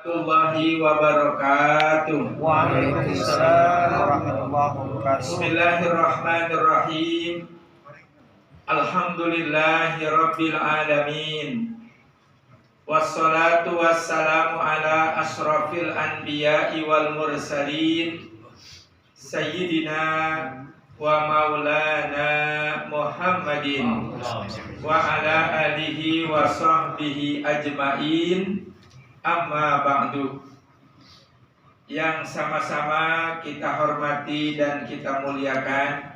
warahmatullahi wabarakatuh. Waalaikumsalam warahmatullahi wabarakatuh. Bismillahirrahmanirrahim. Alhamdulillahi rabbil alamin. Wassalatu wassalamu ala ashrafil anbiya'i wal mursalin Sayyidina wa maulana Muhammadin wa ala alihi wa sahbihi ajmain. Amma ba'du. Yang sama-sama kita hormati dan kita muliakan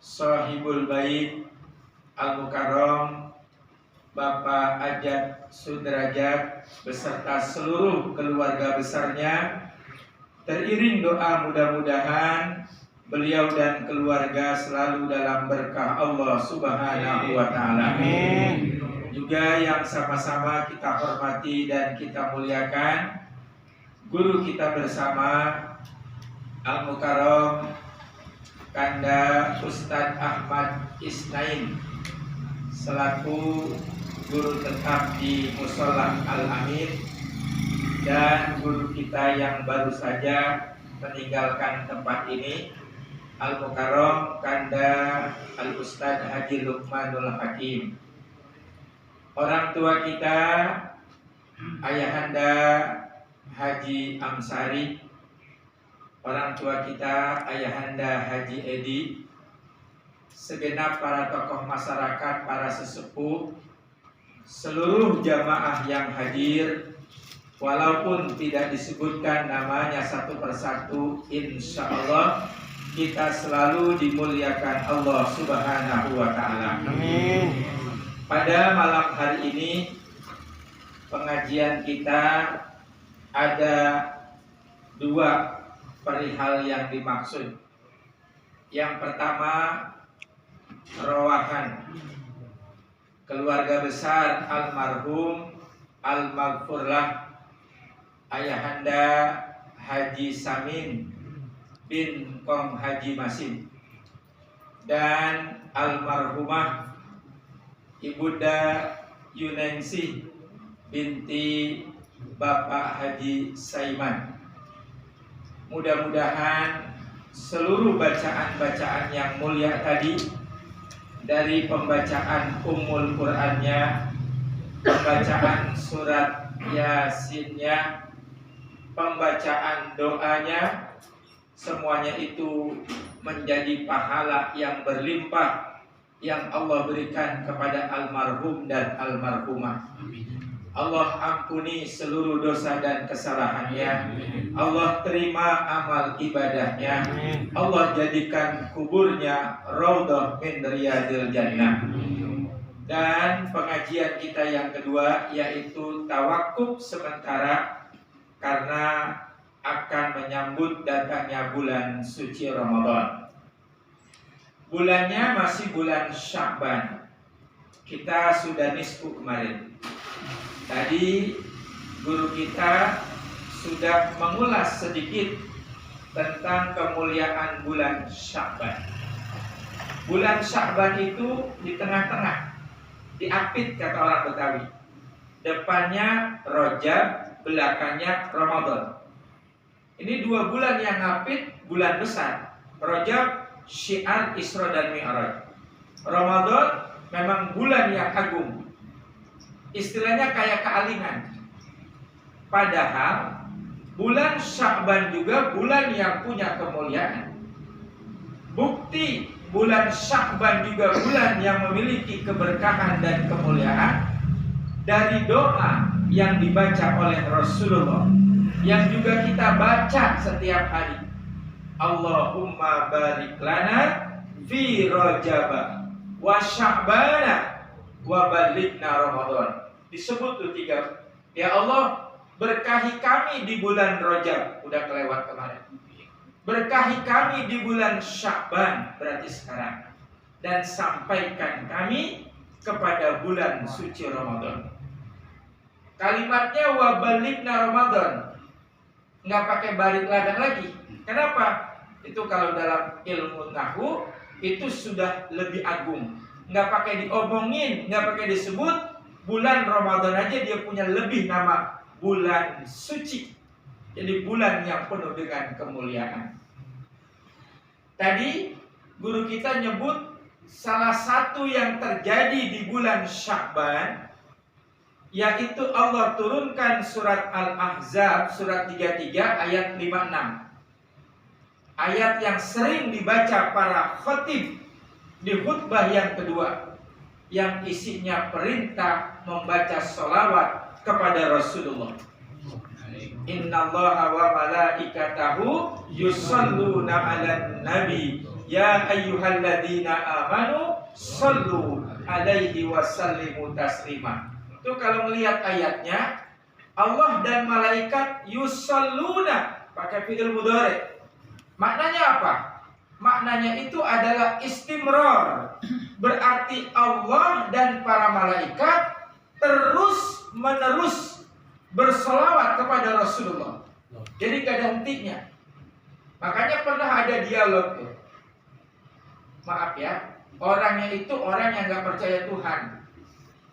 Shahibul Bait Al-Mukarram Bapak Ajat Sudrajat beserta seluruh keluarga besarnya. Teriring doa mudah-mudahan beliau dan keluarga selalu dalam berkah Allah Subhanahu wa Ta'ala. Amin. Juga yang sama-sama kita hormati dan kita muliakan guru kita bersama Al-Mukarram Kanda Ustadz Ahmad Isnain selaku guru tetap di Mushola Al-Amin, dan guru kita yang baru saja meninggalkan tempat ini Al-Mukarram Kanda Al-Ustadz Haji Luqmanul Hakim. Orang tua kita Ayahanda Haji Amsari, orang tua kita Ayahanda Haji Edi, segenap para tokoh masyarakat, para sesepuh, seluruh jamaah yang hadir, walaupun tidak disebutkan namanya satu persatu, insya Allah kita selalu dimuliakan Allah Subhanahu wa Ta'ala. Amin. Pada malam hari ini pengajian kita ada dua perihal yang dimaksud. Yang pertama, rowahan keluarga besar almarhum al-maghfurlah Ayahanda Haji Samin bin Kong Haji Masin dan almarhumah Ibunda Yunensi binti Bapak Haji Saiman. Mudah-mudahan seluruh bacaan-bacaan yang mulia tadi, dari pembacaan Ummul Qur'annya, pembacaan surat Yasinnya, pembacaan doanya, semuanya itu menjadi pahala yang berlimpah yang Allah berikan kepada almarhum dan almarhumah. Allah ampuni seluruh dosa dan kesalahannya. Allah terima amal ibadahnya. Allah jadikan kuburnya raudhah min riyadil jannah. Dan pengajian kita yang kedua yaitu tawakuf sementara karena akan menyambut datangnya bulan suci Ramadan. Bulannya masih bulan Sya'ban. Kita sudah nisfu kemarin. Tadi guru kita sudah mengulas sedikit tentang kemuliaan bulan Sya'ban. Bulan Sya'ban itu di tengah-tengah, diapit kata orang Betawi. Depannya Rajab, belakangnya Ramadan. Ini dua bulan yang ngapit, bulan besar. Rajab syiar Isra dan Mi'raj. Ramadan memang bulan yang agung. Istilahnya kayak kealingan. Padahal bulan Sya'ban juga bulan yang punya kemuliaan. Bukti bulan Sya'ban juga bulan yang memiliki keberkahan dan kemuliaan dari doa yang dibaca oleh Rasulullah, yang juga kita baca setiap hari. Allahumma barik lana fi Rajab wa Sya'bana wa balighna Ramadan. Disebut tuh tiga. Ya Allah, berkahi kami di bulan Rajab, udah kelewat kemarin. Berkahi kami di bulan Sya'ban, berarti sekarang. Dan sampaikan kami kepada bulan suci Ramadan. Kalimatnya wa balighna Ramadan, nggak pakai balik ladang lagi. Kenapa? Itu kalau dalam ilmu nahwu itu sudah lebih agung. Nggak pakai diomongin, nggak pakai disebut. Bulan Ramadan aja dia punya lebih nama bulan suci. Jadi bulan yang penuh dengan kemuliaan. Tadi guru kita nyebut salah satu yang terjadi di bulan Sya'ban, yaitu Allah turunkan surat Al-Ahzab surat 33 ayat 56. Ayat yang sering dibaca para khatib di khutbah yang kedua, yang isinya perintah membaca sholawat kepada Rasulullah. Innallaha wa malaikatahu yusalluna 'alan nabi ya ayyuhalladzina amanu shallu 'alaihi wa sallimu taslima. Itu kalau melihat ayatnya, Allah dan malaikat yusalluna pakai fi'il mudhari. Maknanya apa? Maknanya itu adalah istimrar. Berarti Allah dan para malaikat terus menerus bersolawat kepada Rasulullah. Jadi gak ada hentinya. Makanya pernah ada dialog tuh. Maaf ya, orangnya itu orang yang gak percaya Tuhan.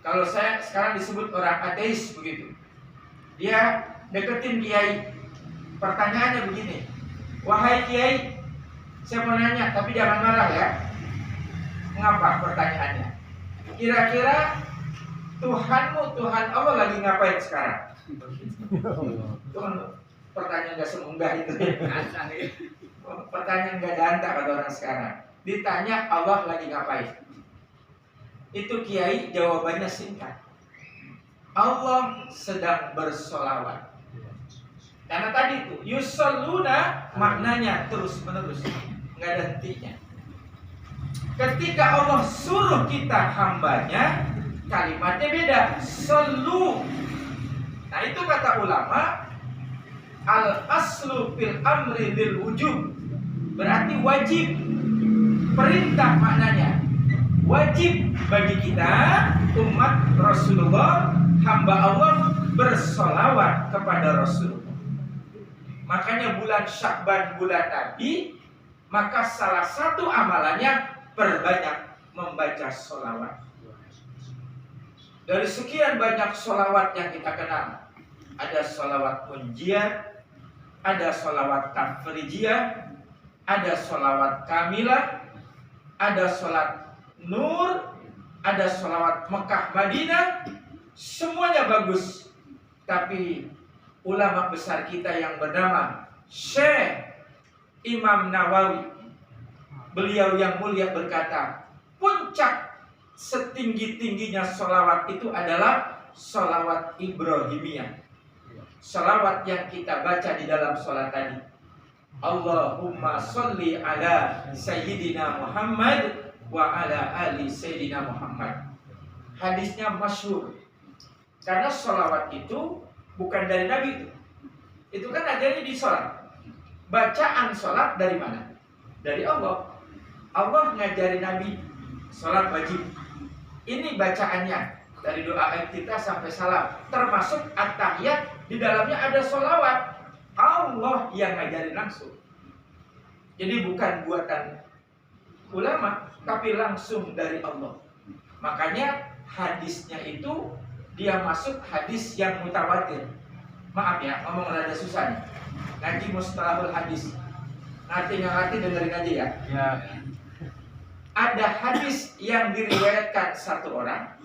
Kalau saya sekarang disebut orang ateis begitu. Dia deketin kiai. Pertanyaannya begini, wahai kiai, saya mau nanya, tapi jangan marah ya. Mengapa pertanyaannya? Kira-kira Tuhanmu, Tuhan Allah lagi ngapain sekarang? Itu kan pertanyaan gak semunggah itu. Pertanyaan gak danta kata orang sekarang. Ditanya Allah lagi ngapain? Itu kiai jawabannya singkat. Allah sedang bersolawat. Karena tadi itu yusalluna maknanya terus menerus, nggak ada hentinya. Ketika Allah suruh kita hambanya, kalimatnya beda, sallu. Nah itu kata ulama, al aslu fil amri lil wujub, berarti wajib, perintah maknanya. Wajib bagi kita umat Rasulullah, hamba Allah, bersolawat kepada Rasulullah. Makanya bulan Sya'ban, bulan Nabi, maka salah satu amalannya perbanyak membaca solawat. Dari sekian banyak solawat yang kita kenal, ada solawat munjiah, ada solawat tafrijiyah, ada solawat kamilah, ada solat Nur, ada sholawat Mekah Madinah, semuanya bagus. Tapi ulama besar kita yang bernama Syekh Imam Nawawi, beliau yang mulia berkata, puncak setinggi-tingginya sholawat itu adalah sholawat Ibrahimiyah. Sholawat yang kita baca di dalam sholat tadi. Allahumma sholli ala Sayyidina Muhammad wa ala ali Sayyidina Muhammad. Hadisnya masyhur. Karena sholawat itu bukan dari Nabi itu kan adanya di sholat. Bacaan sholat dari mana? Dari Allah. Allah ngajarin Nabi sholat wajib. Ini bacaannya dari doa kita sampai salam, termasuk at-tahiyat, di dalamnya ada sholawat. Allah yang ngajarin langsung. Jadi bukan buatan ulama, tapi langsung dari Allah. Makanya hadisnya itu dia masuk hadis yang mutawatir. Maaf ya, ngomong rada susah nih. Ngaji mustalahul hadis. Nanti nggak ngerti dengerin aja ya. Ya. Ada hadis yang diriwayatkan satu orang,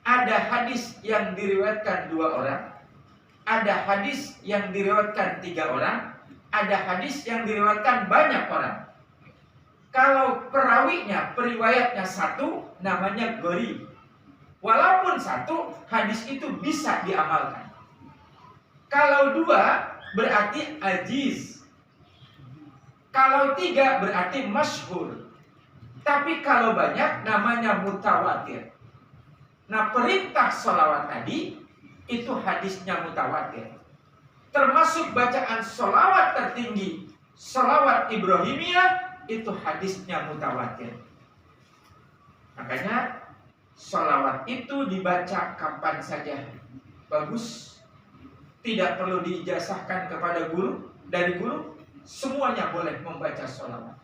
ada hadis yang diriwayatkan dua orang, ada hadis yang diriwayatkan tiga orang, ada hadis yang diriwayatkan banyak orang. Kalau perawinya, periwayatnya satu, namanya gharib. Walaupun satu, hadis itu bisa diamalkan. Kalau dua, berarti ajiz. Kalau tiga, berarti masyhur. Tapi kalau banyak, namanya mutawatir. Nah, perintah sholawat tadi, itu hadisnya mutawatir. Termasuk bacaan sholawat tertinggi, sholawat Ibrahimiyah, itu hadisnya mutawatir. Makanya sholawat itu dibaca kapan saja bagus. Tidak perlu diijazahkan kepada guru, dari guru, semuanya boleh membaca sholawat.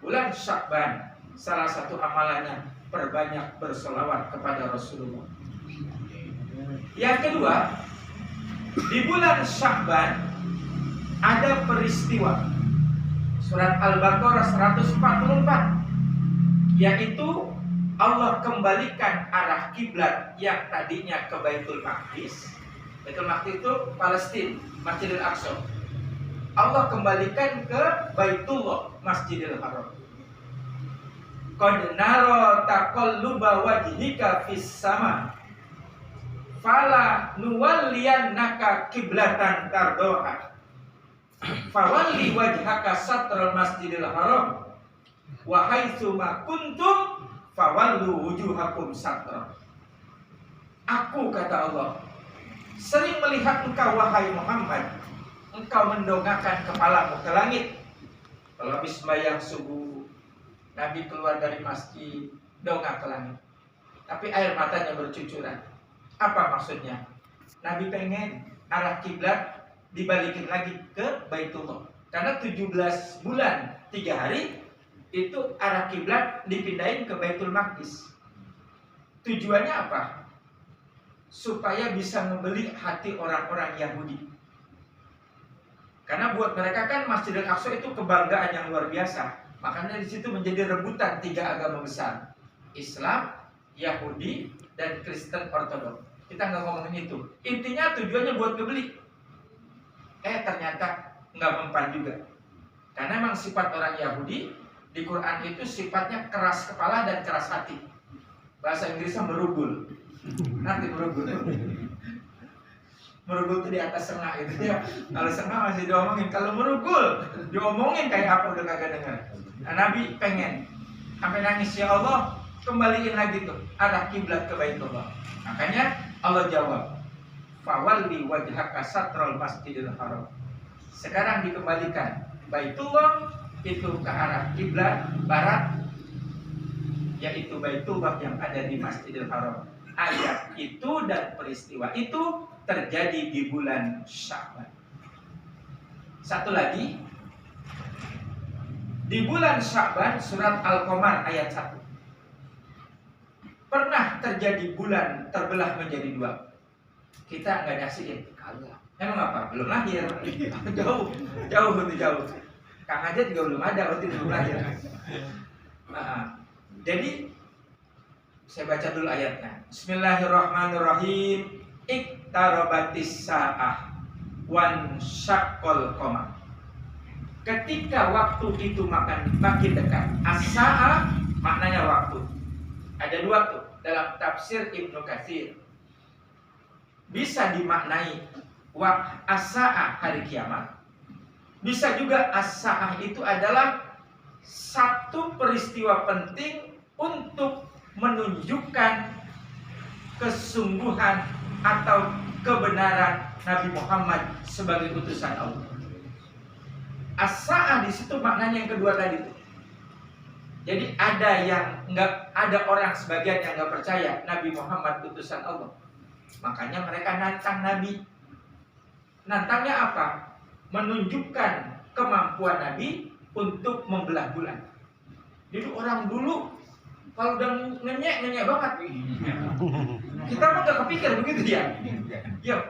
Bulan Sya'ban, salah satu amalannya perbanyak bersolawat kepada Rasulullah. Yang kedua, Di bulan Sya'ban ada peristiwa. Surat Al-Baqarah 144, yaitu Allah kembalikan arah kiblat yang tadinya ke Baitul Maqdis. Baitul Maqdis itu Palestina, Masjidil Aqsa. Allah kembalikan ke Baitullah, Masjidil Haram. Qad nara taqalluba wajhika fis sama, fala nuwalliyannaka kiblatan tardoha, fawalli wajhaka satral Masjidil Haram, wa haitsu ma kuntum fawallu wujuhakum satra. Aku, kata Allah, sering melihat engkau wahai Muhammad, engkau mendongakkan kepalamu ke langit. Kalau habis sembahyang subuh, Nabi keluar dari masjid, dongak ke langit, tapi air matanya bercucuran. Apa maksudnya? Nabi pengen arah kiblat dibalikin lagi ke Baitullah, karena 17 bulan 3 hari itu arah kiblat dipindahin ke Baitul Maqdis. Tujuannya apa? Supaya bisa membeli hati orang-orang Yahudi. Karena buat mereka kan Masjidil Aqsa itu kebanggaan yang luar biasa. Makanya di situ menjadi rebutan 3 agama besar: Islam, Yahudi, dan Kristen Ortodok. Kita nggak ngomongin itu. Intinya tujuannya buat ngebeli. Ternyata nggak mempan juga. Karena memang sifat orang Yahudi di Quran itu sifatnya keras kepala dan keras hati. Bahasa Inggrisnya merugul. Nanti merugul. Merugul itu di atas sengah gitu ya. Kalau sengah masih diomongin, kalau merugul diomongin kayak apa udah kagak dengar. Nah, Nabi pengen sampai nangis, ya Allah, kembaliin lagi tuh arah kiblat ke Baitullah. Makanya Allah jawab, fawalli wajhaka satral Masjidil Haram. Sekarang dikembalikan Baitullah itu ke arah kiblat barat, yaitu Baitullah yang ada di Masjidil Haram. Ayat itu dan peristiwa itu terjadi di bulan Sya'ban. Satu lagi, di bulan Sya'ban, surat Al-Qamar ayat 1. Pernah terjadi bulan terbelah menjadi 2. Kita nggak nyaksiin. Kagak. Emang apa? Belum lahir. Jauh. Kang Ajat juga belum ada waktu belum lahir. Nah, jadi saya baca dulu ayatnya. Bismillahirrahmanirrahim. Iqtarabatis sa'ah wan syaqqal qamar. Ketika waktu itu makin dekat. As-sa'ah maknanya waktu. Ada 2 tuh dalam tafsir Ibnu Katsir. Bisa dimaknai as-sa'ah hari kiamat. Bisa juga as-sa'ah itu adalah satu peristiwa penting untuk menunjukkan kesungguhan atau kebenaran Nabi Muhammad sebagai utusan Allah. As-sa'ah di situ maknanya yang kedua tadi itu. Jadi ada orang sebagian yang nggak percaya Nabi Muhammad utusan Allah. Makanya mereka nantang Nabi. Nantangnya apa? Menunjukkan kemampuan Nabi untuk membelah bulan. Jadi orang dulu kalau udah ngenyek banget, kita mah gak kepikir begitu ya. Ya,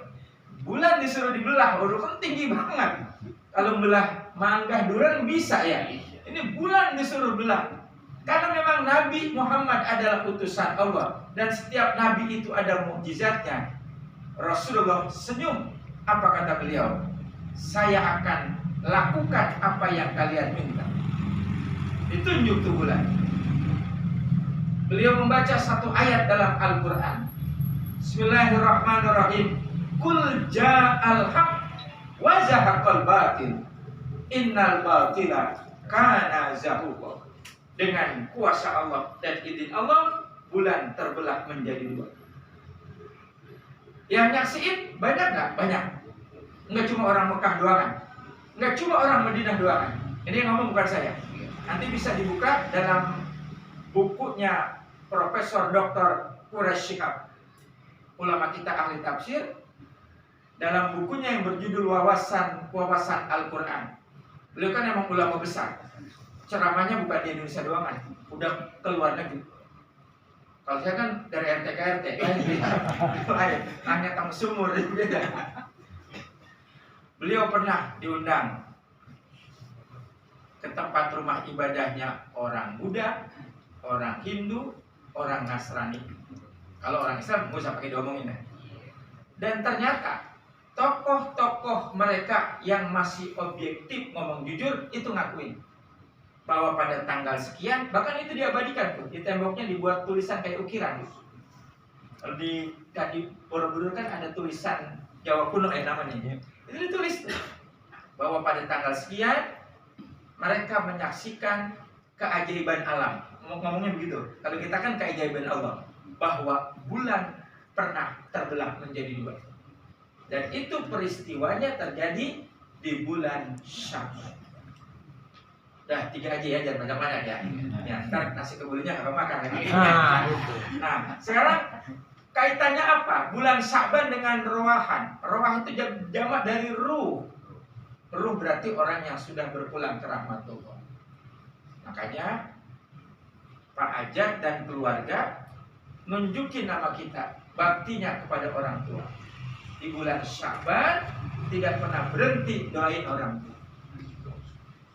bulan disuruh dibelah, waduh kan tinggi banget. Kalau belah mangga durian bisa ya. Ini bulan disuruh belah. Karena memang Nabi Muhammad adalah utusan Allah dan setiap nabi itu ada mukjizatnya. Rasulullah senyum. Apa kata beliau? Saya akan lakukan apa yang kalian minta. Ditunjuk tuh bulan. Beliau membaca satu ayat dalam Al-Quran. Bismillahirrahmanirrahim. Qul ja'al haq wa zahaqal batil. Innal batila kana zahuqa. Dengan kuasa Allah dan izin Allah, bulan terbelah menjadi 2. Yang nyaksiin banyak nggak? Banyak. Nggak cuma orang Mekah doangan, nggak cuma orang Madinah doangan. Ini yang ngomong bukan saya. Nanti bisa dibuka dalam bukunya Profesor Dr. Quraish Shihab, ulama kita ahli tafsir, dalam bukunya yang berjudul Wawasan Al-Quran. Beliau kan emang ulama besar. Ceramahnya bukan di Indonesia doang kan, udah ke luar negeri. Kalau saya kan dari RT ke RT, tanya tang sumur beda. Beliau pernah diundang ke tempat rumah ibadahnya orang Buddha, orang Hindu, orang Nasrani. Kalau orang Islam nggak usah pakai diomongin ya. Dan ternyata tokoh-tokoh mereka yang masih objektif ngomong jujur itu ngakuin bahwa pada tanggal sekian, bahkan itu diabadikan tuh, di temboknya dibuat tulisan kayak ukiran. Kalau di Borobudur kan ada tulisan Jawa kuno namanya. Itu ditulis tuh, bahwa pada tanggal sekian mereka menyaksikan keajaiban alam. Ngomongnya begitu. Kalau kita kan keajaiban Allah, bahwa bulan pernah terbelah menjadi dua. Dan itu peristiwanya terjadi di bulan Syawal. Dah 3 aja ya, jangan banyak-banyak ya. Ya, ntar nasi kebulinya nggak makan lagi. Nah, sekarang kaitannya apa? Bulan Sya'ban dengan rohahan. Rohah itu jamak dari ruh. Ruh berarti orang yang sudah berpulang ke rahmatullah. Makanya Pak Ajat dan keluarga nunjukin nama kita, baktinya kepada orang tua. Di bulan Sya'ban tidak pernah berhenti doain orang tua.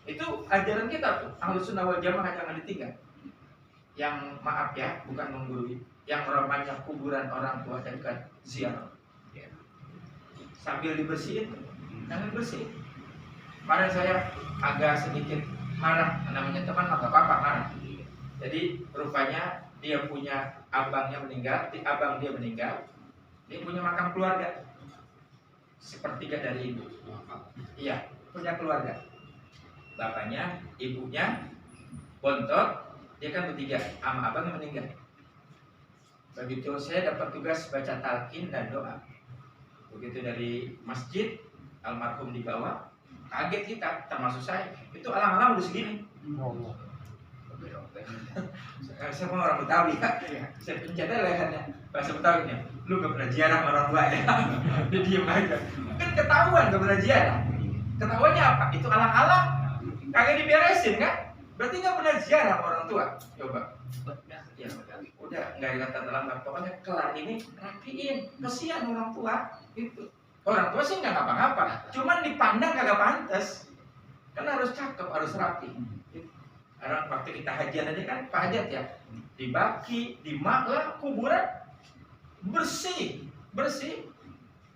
Itu ajaran kita tuh, Ahlus Sunnah wal Jamaah, jangan ditinggal. Yang maaf ya, bukan menggurui, yang namanya kuburan orang tua dekat ziarah. Sambil dibersihin, jangan bersihin. Kemarin saya agak sedikit marah, namanya teman nggak apa-apa marah. Jadi rupanya dia punya abangnya meninggal, abang dia meninggal, dia punya makam keluarga, sepertiga dari ibu. Iya, punya keluarga. Bapaknya, ibunya, bontot, dia kan bertiga, sama abang yang meninggal. Begitu saya dapat tugas baca talqin dan doa. Begitu dari masjid, almarhum dibawa, kaget kita, termasuk saya. Itu alam-alam udah segini. Saya pun orang Betawi ya. Saya pencet lehernya, bahasa Betawinya. Lu gak pernah ziarah sama orang tua ya? Dia diem aja. Kan ketahuan gak pernah ziarah. Ketahuannya apa? Itu alang-alang. Kagak diberesin kan? Berarti gak pernah ziarah sama orang tua. Coba. Ya, udah nggak dikata terlambat. Pokoknya kelar ini rapiin. Kesian orang tua. Gitu. Orang tua sih nggak ngapa-ngapa. Cuman dipandang kagak pantas. Kan harus cakep, harus rapi. Karena waktu kita hajian aja kan Pak Hajat ya, dibaki, dimaklah kuburan bersih, bersih.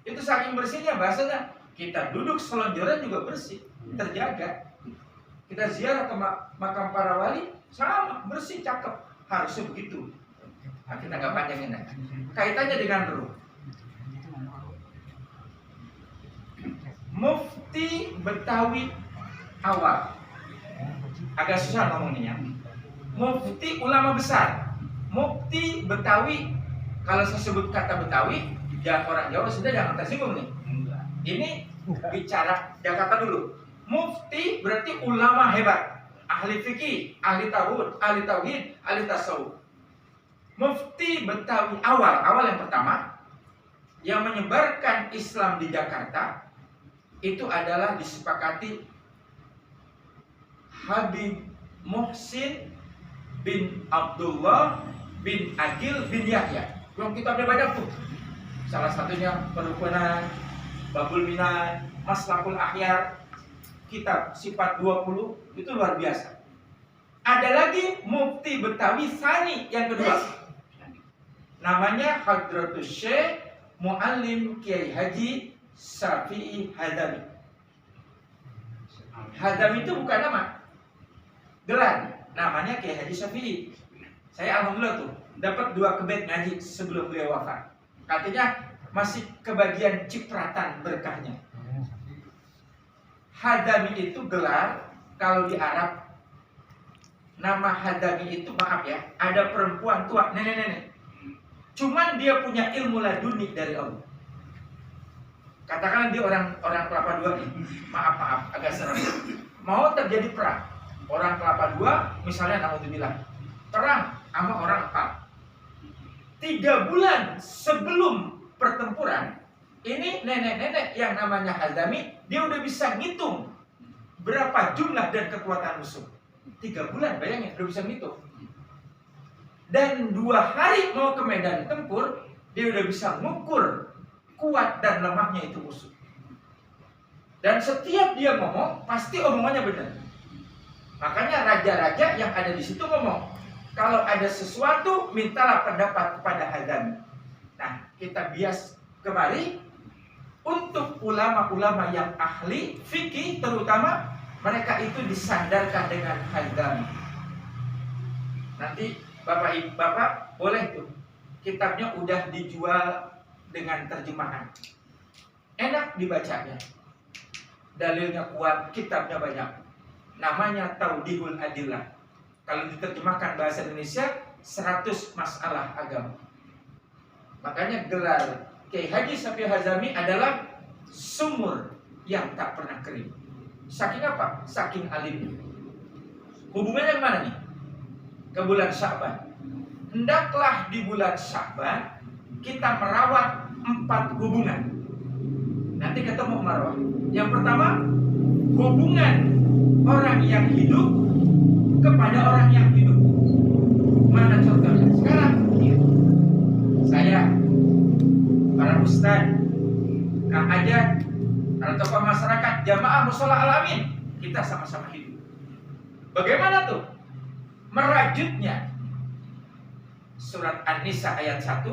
Itu saking bersihnya bahasanya kita duduk selonjoran juga bersih, terjaga. Kita ziarah ke makam para wali sama bersih, cakep, harusnya begitu. Nah, kita nggak panjangin ya. Kaitannya dengan ruh. Mufti Betawi awal. Agak susah ngomongnya. Mufti ulama besar. Mufti Betawi. Kalau saya sebut kata Betawi, jangan orang Jawa sudah jangan tersinggung nih. Ini bicara Jakarta dulu. Mufti berarti ulama hebat, ahli fikih, ahli tauhid, ahli tasawuf. Mufti Betawi awal yang pertama yang menyebarkan Islam di Jakarta itu adalah disepakati Habib Muhsin bin Abdullah bin Agil bin Yahya. Yang kita baca tuh. Salah satunya Perukunan, Babul Minan, Maslakul Akhyar, kitab Sifat 20 itu luar biasa. Ada lagi Mufti Betawi Sani yang kedua. Namanya Hadratus Syekh Muallim Kiai Haji Syafi'i Hadami. Hadami itu bukan nama, gelar, namanya Kiai Haji Syafi'i. Saya alhamdulillah tuh dapat 2 kebet ngaji sebelum beliau wafat. Katanya masih kebagian cipratan berkahnya. Hadami itu gelar, kalau di Arab nama Hadami itu, maaf ya, ada perempuan tua, nenek-nenek. Cuman dia punya ilmu laduni dari Allah. Katakanlah dia orang Kelapa II nih, maaf agak serem. Mau terjadi perang, orang Kelapa II misalnya naudzubillah, perang sama orang Empang. 3 bulan sebelum pertempuran, ini nenek-nenek yang namanya Hadami, dia udah bisa ngitung berapa jumlah dan kekuatan musuh. 3 bulan, bayangin, udah bisa ngitung. Dan 2 hari mau ke medan tempur, dia udah bisa mengukur kuat dan lemahnya itu musuh. Dan setiap dia ngomong, pasti omongannya benar. Makanya raja-raja yang ada di situ ngomong, kalau ada sesuatu, mintalah pendapat kepada Hazami. Nah, kita bias kemari untuk ulama-ulama yang ahli fikih, terutama mereka itu disandarkan dengan Hazami. Nanti Bapak boleh tuh, kitabnya udah dijual dengan terjemahan. Enak dibacanya. Dalilnya kuat, kitabnya banyak. Namanya Taudihul Adillah. Kalau diterjemahkan bahasa Indonesia, 100 masalah agama. Makanya gelar Kiai Haji Shafii Hazami adalah sumur yang tak pernah kering. Saking apa? Saking alimnya. Hubungannya kemana nih? Ke bulan Sya'ban. Hendaklah di bulan Sya'ban kita merawat 4 hubungan. Nanti ketemu marwah. Yang pertama, hubungan orang yang hidup kepada orang yang hidup. Mana contohnya? Sekarang saya, para ustaz, Kang Ajat, para tokoh masyarakat, jamaah Mushola Al-Amin, kita sama-sama hidup. Bagaimana tuh merajutnya? Surat An-Nisa ayat 1,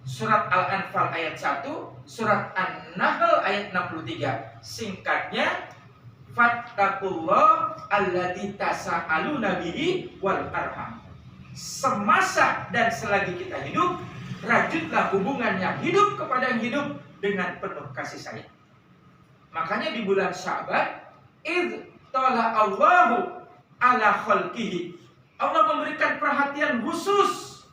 surat Al-Anfal ayat 1, surat An-Nahl ayat 63. Singkatnya, fattaqullah alladzi tasaaluna bihi wal arham. Semasa dan selagi kita hidup, rajutlah hubungan yang hidup kepada yang hidup dengan penuh kasih sayang. Makanya di bulan Sya'ban, id tala Allahu ala khalqihi. Allah memberikan perhatian khusus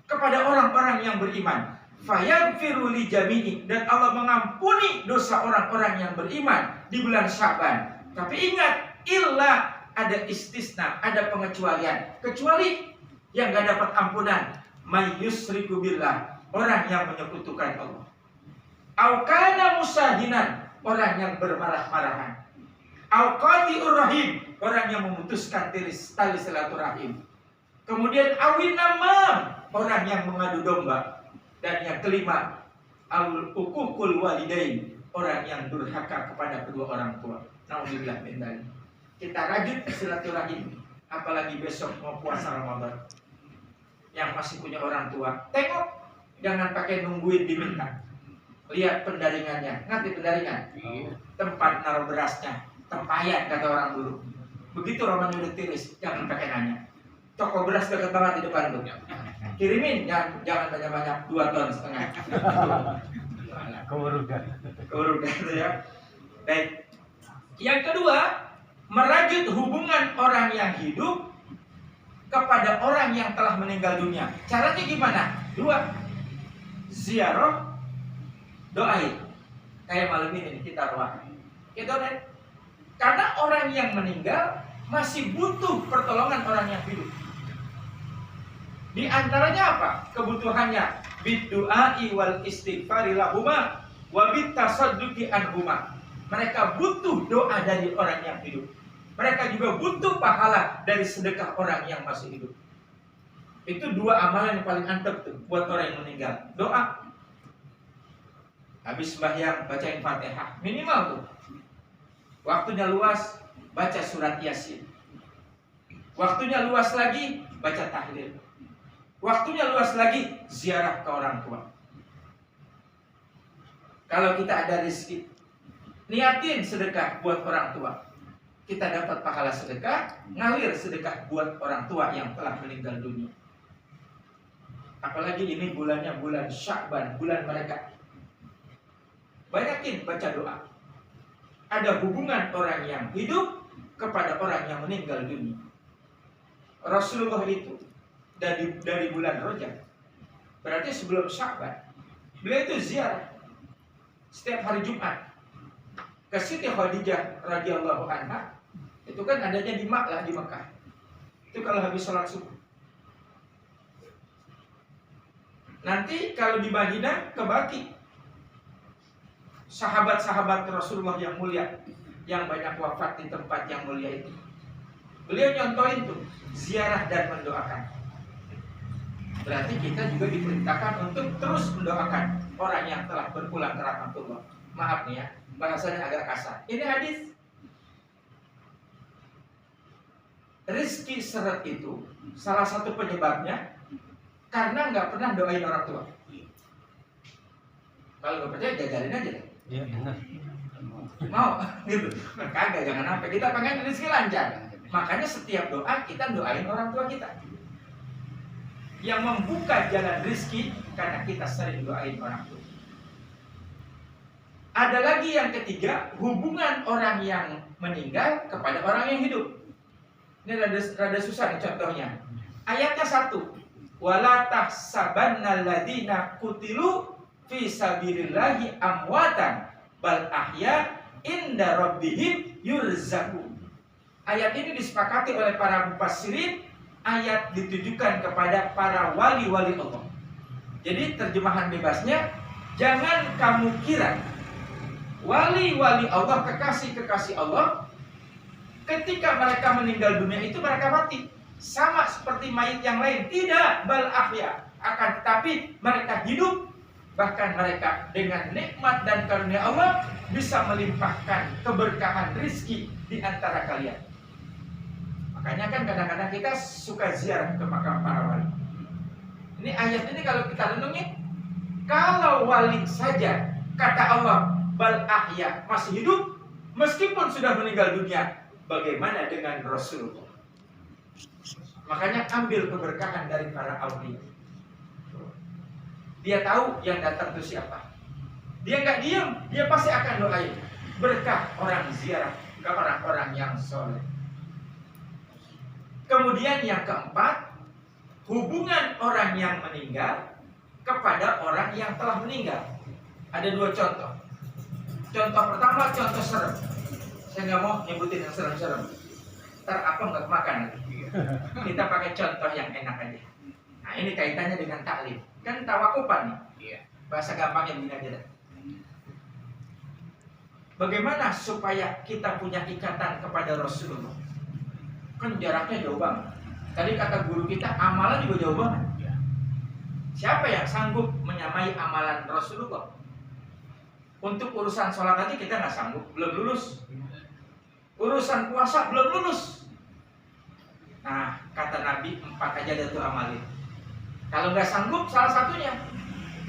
kepada orang-orang yang beriman. Fayaghfiru li jami'i, dan Allah mengampuni dosa orang-orang yang beriman di bulan Sya'ban. Tapi ingat, illa, ada istisna, ada pengecualian. Kecuali yang gak dapat ampunan, may yusriku billah, orang yang menyekutukan Allah. Au kana musahinan, orang yang bermarah-marahan. Au qati'ur rahim, orang yang memutuskan tali silaturahim. Kemudian awin namam, orang yang mengadu domba. Dan yang kelima, al-uququl walidain, orang yang durhaka kepada kedua orang tua. Nauzubillah min dzalik. Kita rajut silaturahim, apalagi besok mau puasa Ramadan. Yang masih punya orang tua, tengok, jangan pakai nungguin diminta. Lihat pendaringannya, ngerti pendaringan? Tempat naruh berasnya, tempayan kata orang dulu. Begitu Ramadan udah tiris, jangan pakai nanya. Toko beras dekat banget di depan tuh. Kirimin, jangan banyak-banyak, 2,5 ton. Keurugan itu ya. Baik. Yang kedua, merajut hubungan orang yang hidup kepada orang yang telah meninggal dunia. Caranya gimana? 2. Ziarah, doain. Kayak malam ini kita doa. Kita doain. Karena orang yang meninggal masih butuh pertolongan orang yang hidup. Di antaranya apa? Kebutuhannya bid-du'ai wal istighfari lahuma wa bit-tasadduqi anhuma. Mereka butuh doa dari orang yang hidup. Mereka juga butuh pahala dari sedekah orang yang masih hidup. Itu 2 amalan yang paling antep tuh buat orang yang meninggal. Doa. Habis sembahyang bacain Fatihah, minimal tuh. Waktunya luas, baca surat Yasin. Waktunya luas lagi, baca tahlil. Waktunya luas lagi, ziarah ke orang tua. Kalau kita ada rezeki, niatin sedekah buat orang tua. Kita dapat pahala sedekah, ngalir sedekah buat orang tua yang telah meninggal dunia. Apalagi ini bulannya bulan Sya'ban, bulan mereka. Banyakin baca doa. Ada hubungan orang yang hidup kepada orang yang meninggal dunia. Rasulullah itu dari bulan Rajab, berarti sebelum Sya'ban, beliau itu ziarah setiap hari Jumat ke Siti Khadijah radhiyallahu anha. Itu kan adanya di Makkah, di Mekah. Itu kalau habis sholat subuh. Nanti kalau di Madinah ke Baqi. Sahabat-sahabat Rasulullah yang mulia, yang banyak wafat di tempat yang mulia itu, beliau nyontohin tuh ziarah dan mendoakan. Berarti kita juga diperintahkan untuk terus mendoakan orang yang telah berpulang ke rahmatullah. Maaf nih ya, bahasanya agak kasar. Ini hadis. Rizki seret itu salah satu penyebabnya karena nggak pernah doain orang tua. Kalau nggak percaya jajalin aja deh. Iya benar. Mau gitu. Kagak, jangan sampai kita pengen rezeki lancar. Makanya setiap doa kita doain orang tua kita. Yang membuka jalan rezeki karena kita sering doain orang tua. Ada lagi yang ketiga, hubungan orang yang meninggal kepada orang yang hidup. Ini rada susah nih contohnya. Ayatnya 1. Wala tahsabanna alladziina qutilu fi sabilillahi amwatan bal ahya inda rabbihim yurzaqun. Ayat ini disepakati oleh para mufassirin, ayat ditujukan kepada para wali-wali Allah. Jadi terjemahan bebasnya, jangan kamu kira wali-wali Allah, kekasih-kekasih Allah, ketika mereka meninggal dunia itu mereka mati sama seperti mayit yang lain. Tidak, bal ahya, akan tetapi mereka hidup. Bahkan mereka dengan nikmat dan karunia Allah bisa melimpahkan keberkahan rizki di antara kalian. Makanya kan kadang-kadang kita suka ziarah ke makam para wali. Ini ayat ini kalau kita renungi, kalau wali saja kata Allah bal ahya masih hidup meskipun sudah meninggal dunia, bagaimana dengan Rasulullah? Makanya ambil keberkahan dari para aulia. Dia tahu yang datang itu siapa. Dia nggak diam, dia pasti akan doain berkah orang ziarah ke orang-orang yang soleh. Kemudian yang keempat, hubungan orang yang meninggal kepada orang yang telah meninggal. Ada 2 contoh. Contoh pertama, contoh serem. Saya nggak mau nyebutin yang serem-serem. Ntar apa nggak makan nanti. Kita pakai contoh yang enak aja. Nah ini kaitannya dengan taklim. Kan tawakupan nih. Bahasa gampangnya begini aja dah. Bagaimana supaya kita punya ikatan kepada Rasulullah? Kan jaraknya jauh banget. Tadi kata guru kita, amalan juga jauh banget. Siapa yang sanggup menyamai amalan Rasulullah? Untuk urusan sholat tadi kita nggak sanggup, belum lulus. Urusan puasa belum lulus. Nah, kata Nabi 4 aja tuh amalin. Kalau nggak sanggup, salah satunya.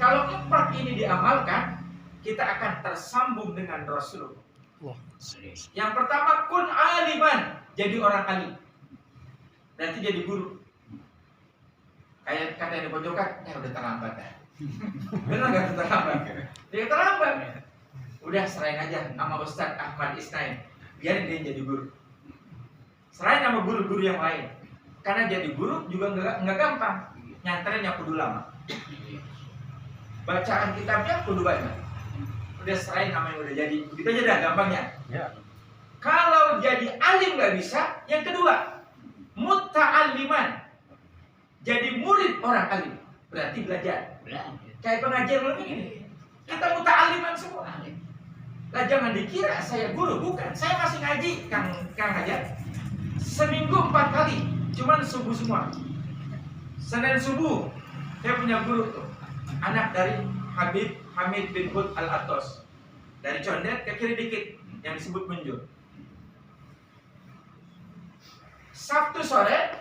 Kalau 4 ini diamalkan, kita akan tersambung dengan Rasulullah. Yang pertama, kun aliman, jadi orang alim. Berarti jadi guru. Kayak kata yang di pojokan, ya udah terlambat ya. Benar nggak terlambat? Dia terlambat. Udah serahin aja sama Ustadz Ahmad Isnain, biarin dia jadi guru. Serahin sama guru-guru yang lain. Karena jadi guru juga nggak gampang. Nyantrennya kudu lama. Bacaan kitabnya kudu banyak. Udah serahin sama yang udah jadi. Begitu aja dah gampangnya. Ya. Kalau jadi alim nggak bisa, yang kedua, muta'alliman. Jadi murid orang alim. Berarti belajar. Kayak pengajian malam ini. Kita muta'alliman semua. Lah jangan dikira saya guru, bukan. Saya masih ngaji, Kang Hajar. Seminggu 4 kali, cuman subuh semua. Senin subuh, saya punya guru tuh, anak dari Habib Hamid bin Hud Al-Atos. Dari Condet ke kiri dikit, yang disebut Munjur. Sabtu sore,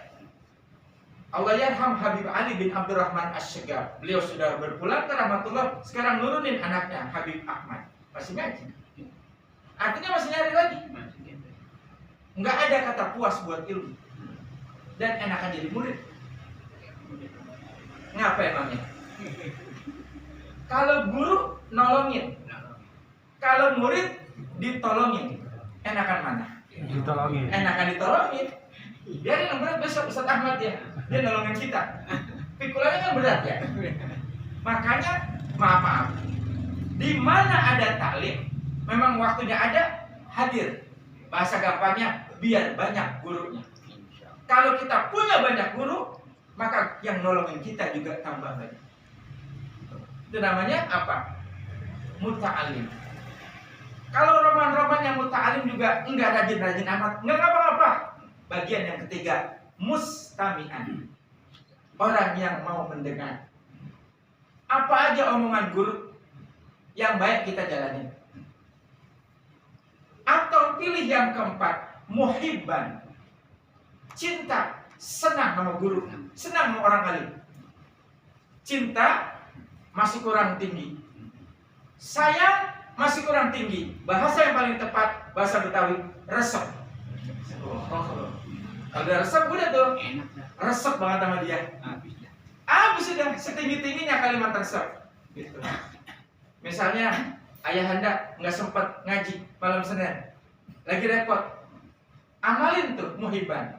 Allah yarham Habib Ali bin Abdurrahman Asy-Syegab. Beliau sudah berpulang ke rahmatullah, sekarang nurunin anaknya Habib Ahmad. Masih ngaji. Artinya masih nyari lagi. Nggak ada kata puas buat ilmu. Dan enakan jadi murid. Ngapa emangnya? Kalau guru nolongin, kalau murid ditolongin, enakan mana? Ditolongin. Enakan ditolongin. Biarin yang berat besok Ustadz Ahmad ya, dia nolongin kita. Pikulannya kan berat ya. Makanya maaf, di mana ada taklim, memang waktunya ada, hadir. Bahasa gampangnya, biar banyak gurunya. Kalau kita punya banyak guru, maka yang nolongin kita juga tambah banyak. Itu namanya apa? Muta'alim. Kalau roman-roman yang muta'alim juga enggak rajin-rajin amat, enggak apa-apa. Bagian yang ketiga, mustami'an. Orang yang mau mendengar. Apa aja omongan guru yang baik kita jalanin. Terpilih yang keempat, muhibban. Cinta, senang sama guru, senang sama orang alim. Cinta masih kurang tinggi. Sayang masih kurang tinggi. Bahasa yang paling tepat, bahasa Betawi, resep. Kalau udah resep, udah tuh resep banget sama dia. Habis sudah setinggi-tingginya kalimat resep. Gitu. Misalnya ayahanda nggak sempat ngaji malam Senin, lagi repot, amalin tuh muhibban.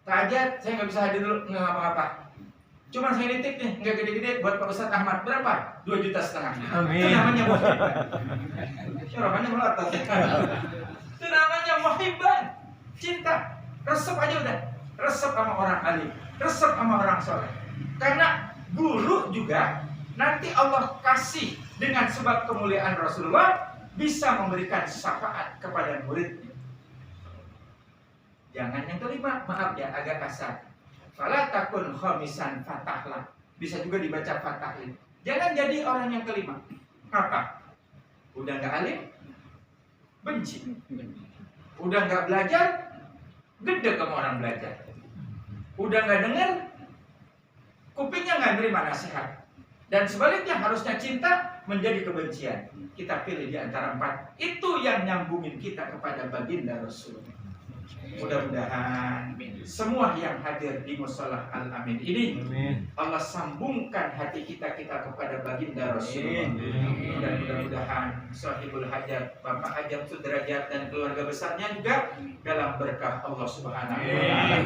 Tahajud saya nggak bisa hadir dulu, nggak ngapa-ngapa. Cuma saya nitip nih, nggak gede-gede buat Pak Ustadz Ahmad, berapa? 2,5 juta. Amin. Itu namanya muhibban. Itu namanya melotot. Itu namanya muhibban. Cinta, resep aja udah. Resep sama orang alim, resep sama orang soleh. Karena guru juga nanti Allah kasih dengan sebab kemuliaan Rasulullah bisa memberikan syafaat kepada muridnya. Jangan yang kelima, maaf ya agak kasar. Fala takun khamisan fatahlah. Bisa juga dibaca fatahin. Jangan jadi orang yang kelima. Apa? Udah nggak alim, benci. Udah nggak belajar, gede sama orang belajar. Udah nggak dengar, kupingnya nggak nerima nasihat. Dan sebaliknya harusnya cinta menjadi kebencian. Kita pilih di antara 4. Itu yang nyambungin kita kepada baginda Rasul. Mudah-mudahan semua yang hadir di Musholah Al-Amin ini Allah sambungkan hati kita kepada baginda Rasulullah. Dan mudah-mudahan sahibul hajat Bapak Hajat Sudrajat dan keluarga besarnya juga dalam berkah Allah Subhanahu wa taala.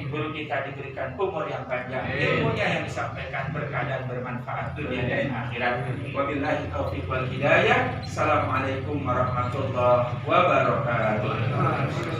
Guru kita diberikan umur yang panjang, ilmunya yang disampaikan berkah dan bermanfaat dunia dan akhirat. Wabillahi taufiq wal hidayah. Assalamualaikum warahmatullahi wabarakatuh.